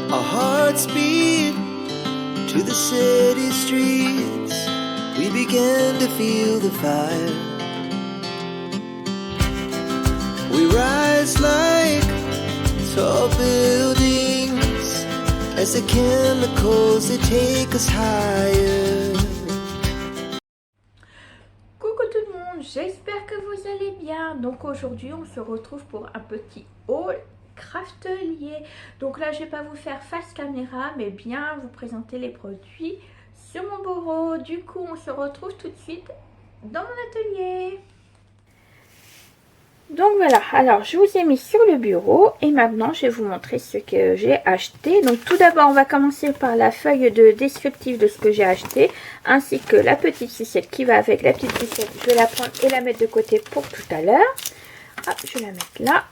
Our hearts beat to the city streets. We began to feel the fire. We rise like tall buildings as the chemicals they take us higher. Coucou tout le monde, j'espère que vous allez bien. Donc aujourd'hui on se retrouve pour un petit haul craftelier. Donc là je vais pas vous faire face caméra mais bien vous présenter les produits sur mon bureau. Du coup on se retrouve tout de suite dans mon atelier. Donc voilà, alors je vous ai mis sur le bureau et maintenant je vais vous montrer ce que j'ai acheté. Donc tout d'abord on va commencer par la feuille de descriptif de ce que j'ai acheté, ainsi que la petite sucette qui va avec. La petite sucette je vais la prendre et la mettre de côté pour tout à l'heure. Je vais la mettre là.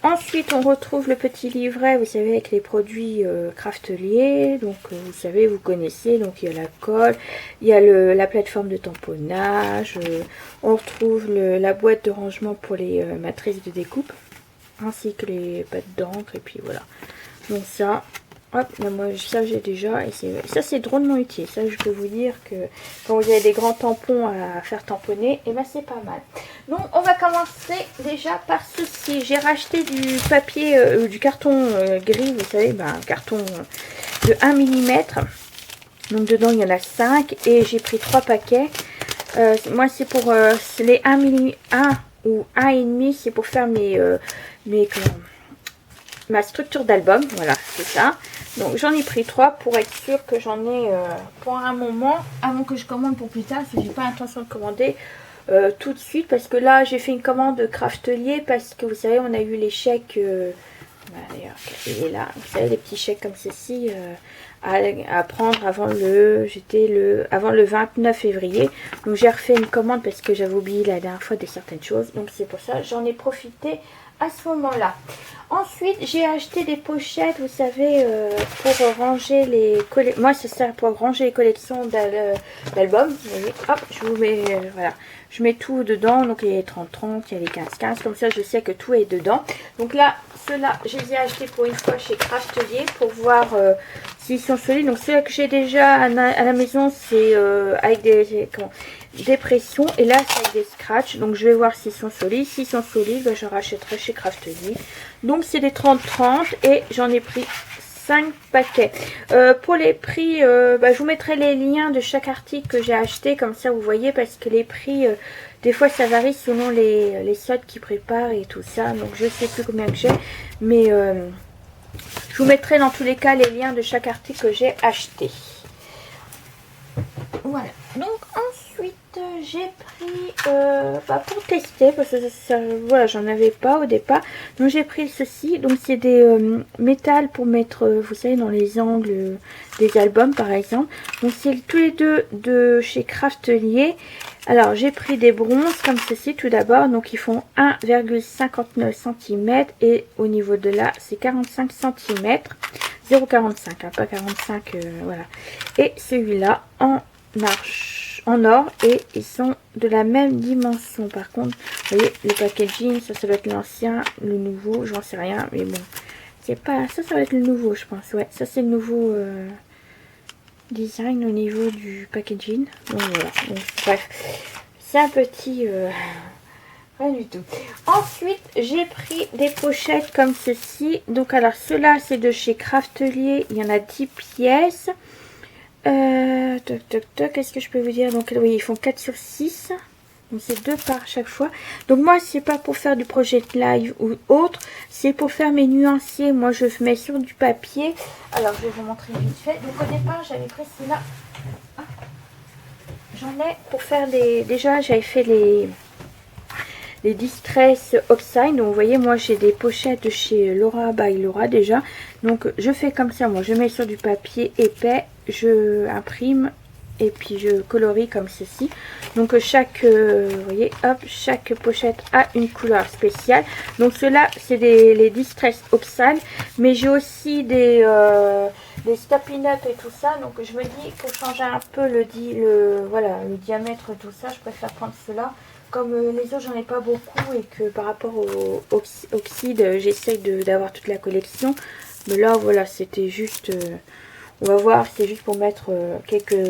Ensuite on retrouve le petit livret, vous savez, avec les produits crafteliers. Donc vous savez, vous connaissez, donc il y a la colle, il y a la plateforme de tamponnage, on retrouve la boîte de rangement pour les matrices de découpe, ainsi que les pattes d'encre, et puis voilà. Donc ça, hop, là, moi ça j'ai déjà, et ça c'est drôlement utile. Ça je peux vous dire que quand vous avez des grands tampons à faire tamponner, et ben c'est pas mal. Donc on va commencer déjà par ceci. J'ai racheté du papier, du carton gris, vous savez, un carton de 1 mm. Donc dedans il y en a 5 et j'ai pris 3 paquets. Moi c'est pour les 1 ou 1,5, c'est pour faire ma structure d'album. Voilà, c'est ça. Donc j'en ai pris 3 pour être sûr que j'en ai pour un moment, avant que je commande pour plus tard, parce que j'ai pas l'intention de commander tout de suite, parce que là j'ai fait une commande de craftelier, parce que vous savez on a eu les chèques, d'ailleurs il est là, vous savez, les petits chèques comme ceci à prendre avant le 29 février. Donc j'ai refait une commande parce que j'avais oublié la dernière fois de certaines choses, donc c'est pour ça j'en ai profité à ce moment là. Ensuite j'ai acheté des pochettes, vous savez, pour ranger les collections. Moi ça sert pour ranger les collections d'albums. Vous voyez, hop, je vous mets, voilà, je mets tout dedans. Donc il y a les 30-30, il y a les 15-15, comme ça je sais que tout est dedans. Donc là, ceux-là, je les ai achetés pour une fois chez Craftelier pour voir s'ils sont solides. Donc ceux que j'ai déjà à la maison, c'est avec des pressions, et là c'est avec des scratchs. Donc je vais voir s'ils sont solides. S'ils sont solides, je rachèterai chez Craftelier. Donc c'est des 30-30 et j'en ai pris 5 paquets. Pour les prix, je vous mettrai les liens de chaque article que j'ai acheté, comme ça vous voyez, parce que les prix des fois ça varie selon les soldes qui préparent et tout ça. Donc je sais plus combien que j'ai, mais je vous mettrai dans tous les cas les liens de chaque article que j'ai acheté. Voilà, donc ensuite j'ai pris pour tester, parce que voilà, j'en avais pas au départ, donc j'ai pris ceci. Donc c'est des métal pour mettre, vous savez, dans les angles des albums par exemple. Donc c'est tous les deux de chez Craftelier. Alors j'ai pris des bronzes comme ceci tout d'abord, donc ils font 1,59 cm et au niveau de là c'est 45 cm, 0,45 pas 45, voilà. Et celui-là en or, et ils sont de la même dimension. Par contre vous voyez le packaging, ça doit être l'ancien, le nouveau j'en sais rien, mais bon c'est pas ça, ça va être le nouveau je pense. Ouais, ça c'est le nouveau design au niveau du packaging. Donc voilà, donc, bref, c'est un petit rien du tout. Ensuite j'ai pris des pochettes comme ceci. Donc alors ceux-là c'est de chez Craftelier, il y en a 10 pièces. Qu'est-ce que je peux vous dire? Donc oui, ils font 4 sur 6. Donc c'est 2 par chaque fois. Donc moi c'est pas pour faire du projet live ou autre, c'est pour faire mes nuanciers. Moi je mets sur du papier. Alors je vais vous montrer vite fait. Donc au départ j'avais pris cela. J'en ai pour faire déjà j'avais fait les Distress Oxide. Donc vous voyez, moi j'ai des pochettes de chez Laura by Laura déjà. Donc je fais comme ça, moi je mets sur du papier épais, je imprime et puis je colorie comme ceci. Donc chaque vous voyez, hop, chaque pochette a une couleur spéciale. Donc ceux-là c'est les Distress Oxide, mais j'ai aussi des Stopping Up et tout ça. Donc je me dis, pour changer un peu le diamètre tout ça, je préfère prendre cela. Comme les autres j'en ai pas beaucoup, et que par rapport au oxyde j'essaye d'avoir toute la collection, Mais là, voilà, c'était juste... on va voir, c'est juste pour mettre quelques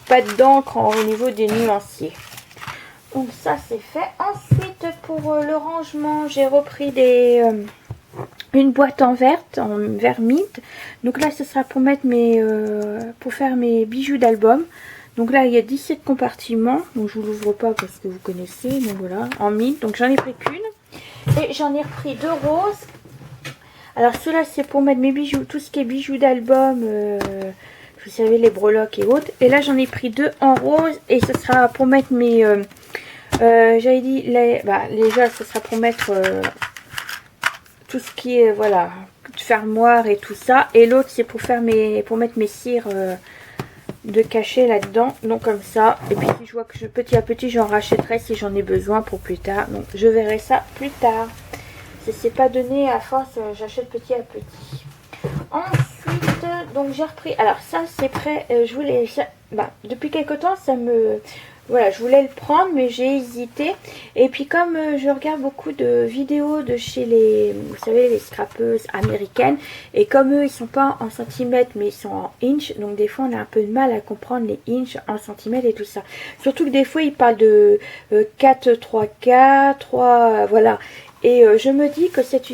pattes d'encre au niveau des nuanciers. Donc ça, c'est fait. Ensuite, pour le rangement, j'ai repris une boîte en verre mint. Donc là, ce sera pour mettre pour faire mes bijoux d'album. Donc là, il y a 17 compartiments. Donc je vous l'ouvre pas parce que vous connaissez. Donc voilà, en mint. Donc j'en ai pris qu'une. Et j'en ai repris 2 roses. Alors ceux-là, c'est pour mettre mes bijoux, tout ce qui est bijoux d'album, vous savez, les breloques et autres. Et là, j'en ai pris 2 en rose. Et ce sera pour mettre mes... j'avais dit, déjà, ce sera pour mettre tout ce qui est, voilà, fermoir et tout ça. Et l'autre, c'est pour mettre mes cires de cachet là-dedans. Donc comme ça. Et puis, je vois que petit à petit, j'en rachèterai si j'en ai besoin pour plus tard. Donc, je verrai ça plus tard. C'est pas donné à force, j'achète petit à petit. Ensuite, donc j'ai repris. Alors ça, c'est prêt. Je voulais. Depuis quelque temps, ça me. Voilà, je voulais le prendre, mais j'ai hésité. Et puis comme je regarde beaucoup de vidéos de chez vous savez, les scrapeuses américaines. Et comme eux, ils sont pas en centimètres, mais ils sont en inch. Donc des fois, on a un peu de mal à comprendre les inches en centimètres et tout ça. Surtout que des fois, ils parlent de 4, 3K, 3, voilà. Et je me dis que cet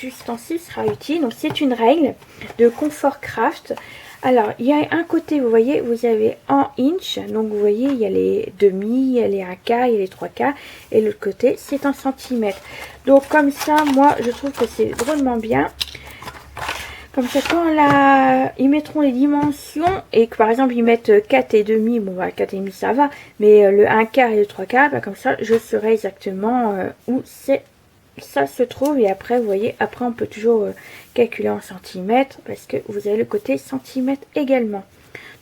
ustensile sera utile. Donc c'est une règle de Comfort Craft. Alors il y a un côté, vous voyez, vous avez en inch. Donc vous voyez, il y a les demi, il y a les 1K, il y a les 3K. Et l'autre côté, c'est en centimètres. Donc comme ça, moi, je trouve que c'est drôlement bien. Comme ça, quand ils mettront les dimensions et que par exemple ils mettent 4 et demi, bon bah 4 et demi ça va. Mais le 1K et le 3K, bah, comme ça, je saurai exactement où ça se trouve. Et après, vous voyez, après on peut toujours calculer en centimètres parce que vous avez le côté centimètres également.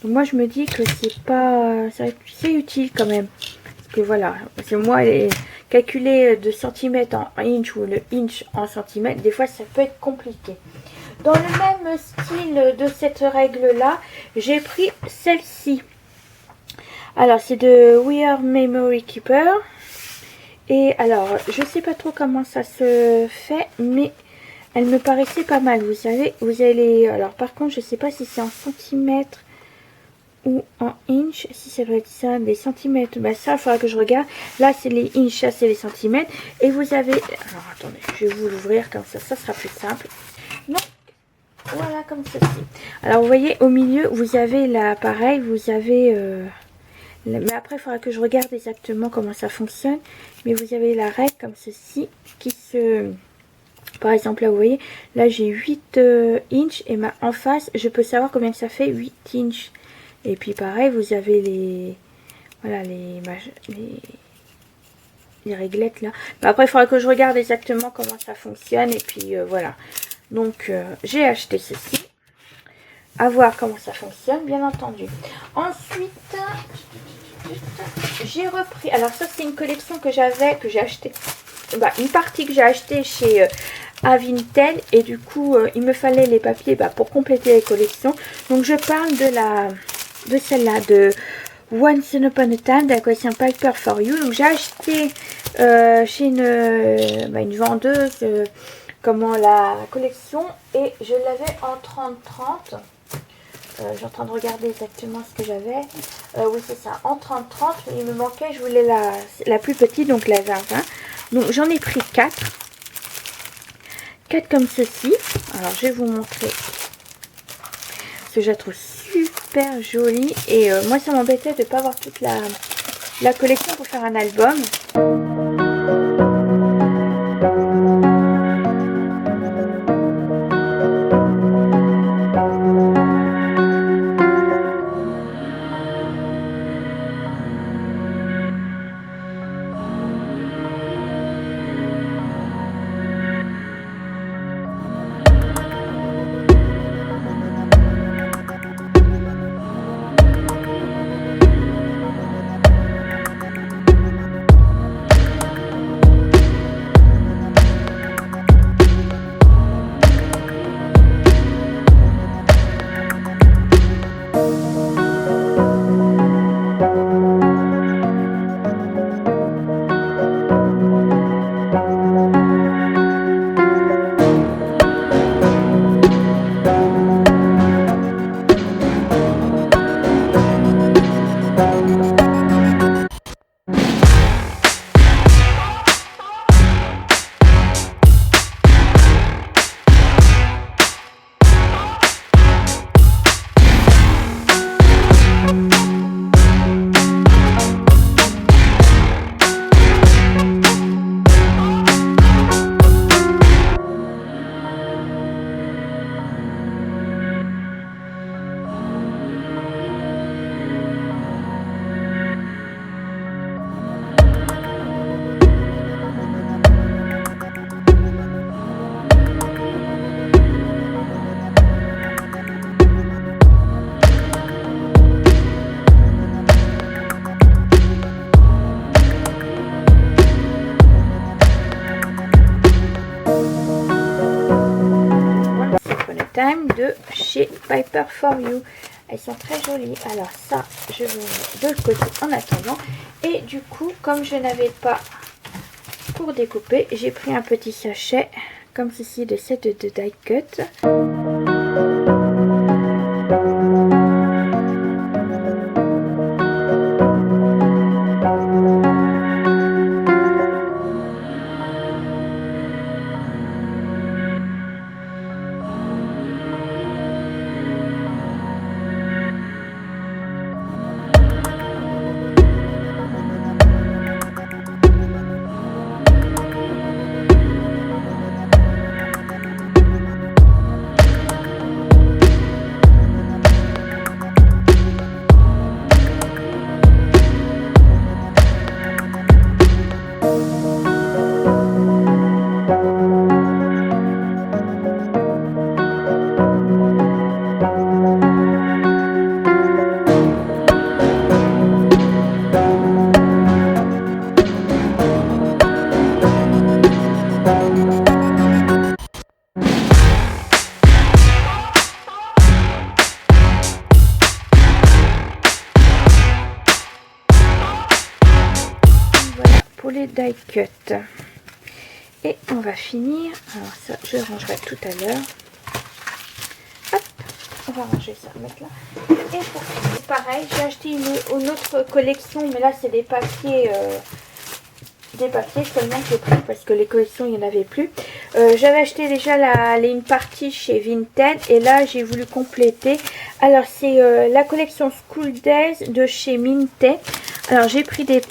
Donc moi je me dis que c'est utile quand même. Parce que voilà, parce que moi calculer de centimètres en inch ou le inch en centimètres, des fois ça peut être compliqué. Dans le même style de cette règle là, j'ai pris celle-ci. Alors c'est de We Are Memory Keeper. Et alors, je sais pas trop comment ça se fait, mais elle me paraissait pas mal. Vous savez, vous allez... Alors par contre, je sais pas si c'est en centimètres ou en inch. Si ça doit être ça, des centimètres. Bah ça, il faudra que je regarde. Là, c'est les inches, ça c'est les centimètres. Et vous avez... Alors attendez, je vais vous l'ouvrir comme ça sera plus simple. Donc, voilà comme ceci. Alors vous voyez, au milieu, vous avez là, pareil, vous avez... Mais après, il faudra que je regarde exactement comment ça fonctionne. Mais vous avez la règle comme ceci qui se... Par exemple, là, vous voyez, là, j'ai 8 inches. Et en face, je peux savoir combien ça fait 8 inches. Et puis, pareil, vous avez les... Voilà, les réglettes, là. Mais après, il faudra que je regarde exactement comment ça fonctionne. Et puis, voilà. Donc, j'ai acheté ceci. À voir comment ça fonctionne, bien entendu. Ensuite... j'ai repris, alors ça c'est une collection que j'ai acheté, une partie que j'ai acheté chez Avinted et du coup il me fallait les papiers pour compléter les collections. Donc je parle de celle-là, de Once Upon a Time, de la collection Piper for You. Donc j'ai acheté chez une vendeuse la collection et je l'avais en 30-30. Je suis en train de regarder exactement ce que j'avais. Oui, c'est ça, en 30-30. Mais il me manquait, je voulais la plus petite, donc la 20. Donc j'en ai pris 4. 4 comme ceci. Alors je vais vous montrer. Parce que je la trouve super jolie. Et moi, ça m'embêtait de ne pas avoir toute la collection pour faire un album. Time de chez Paper for You. Elles sont très jolies. Alors ça, je vais mettre de côté en attendant. Et du coup, comme je n'avais pas pour découper, j'ai pris un petit sachet comme ceci de set de die cut. Pour les die cut. Et on va finir. Alors ça, je rangerai tout à l'heure. Hop, on va ranger ça, mettre là. Et pour finir, pareil, j'ai acheté une autre collection, mais là c'est des papiers seulement que j'ai pris parce que les collections il n'y en avait plus. J'avais acheté déjà une partie chez Vinted et là j'ai voulu compléter. Alors c'est la collection School Days de chez Minté. Alors j'ai pris les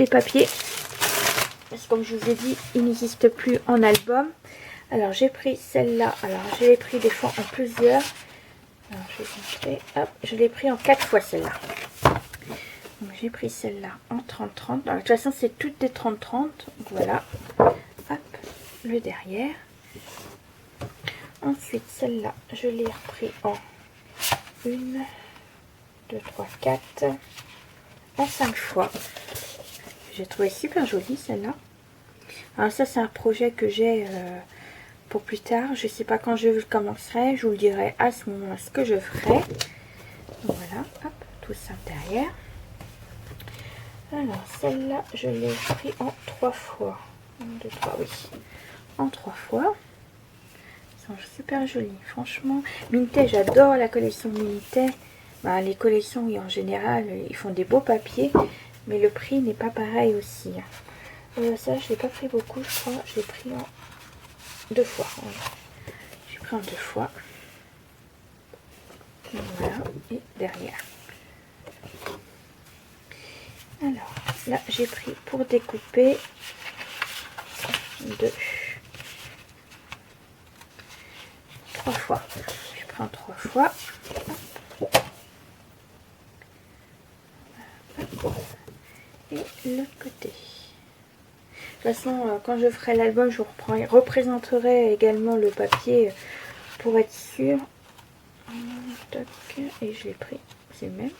papiers. Parce que comme je vous ai dit, il n'existe plus en album. Alors j'ai pris celle-là. Alors je l'ai pris des fois en plusieurs. Alors je vais vous montrer. Hop, je l'ai pris en 4 fois celle-là. Donc j'ai pris celle-là en 30-30. De toute façon c'est toutes des 30-30. Voilà. Hop, le derrière. Ensuite celle-là, je l'ai repris en 1, 2, 3, 4. En 5 fois. J'ai trouvé super jolie celle-là. Alors ça c'est un projet que j'ai pour plus tard. Je sais pas quand je commencerai. Je vous le dirai à ce moment ce que je ferai. Voilà, hop, tout ça derrière. Alors celle-là je l'ai pris en 3 fois. 1, 2, 3, oui. En 3 fois. Elles sont super jolies. Franchement, Minté, j'adore la collection Minté. Ben, les collections oui, en général, ils font des beaux papiers. Mais le prix n'est pas pareil aussi. Ça, je l'ai pas pris beaucoup, je crois. Je l'ai pris en 2 fois. J'ai pris en 2 fois. Voilà. Et derrière. Alors, là, j'ai pris pour découper 3 fois. J'ai pris en 3 fois. Et l'autre côté. De toute façon, quand je ferai l'album, je représenterai également le papier pour être sûr. Et je l'ai pris, c'est le même.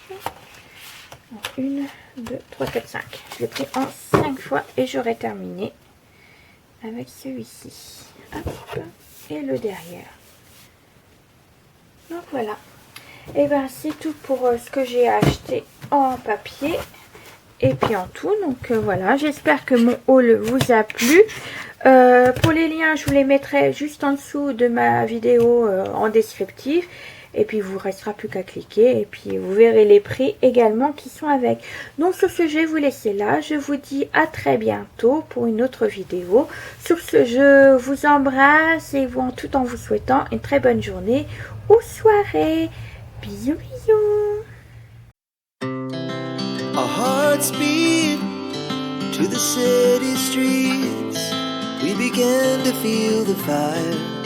1, 2, 3, 4, 5. Je l'ai pris en 5 fois et j'aurai terminé avec celui-ci. Et le derrière. Donc voilà. Et bien c'est tout pour ce que j'ai acheté en papier. Et puis en tout, donc voilà, j'espère que mon haul vous a plu. Pour les liens, je vous les mettrai juste en dessous de ma vidéo en descriptif. Et puis, il vous restera plus qu'à cliquer. Et puis, vous verrez les prix également qui sont avec. Donc, sur ce, je vais vous laisser là. Je vous dis à très bientôt pour une autre vidéo. Sur ce, je vous embrasse et tout en vous souhaitant une très bonne journée ou soirée. Bisous, bisous. Our hearts beat to the city streets. We began to feel the fire.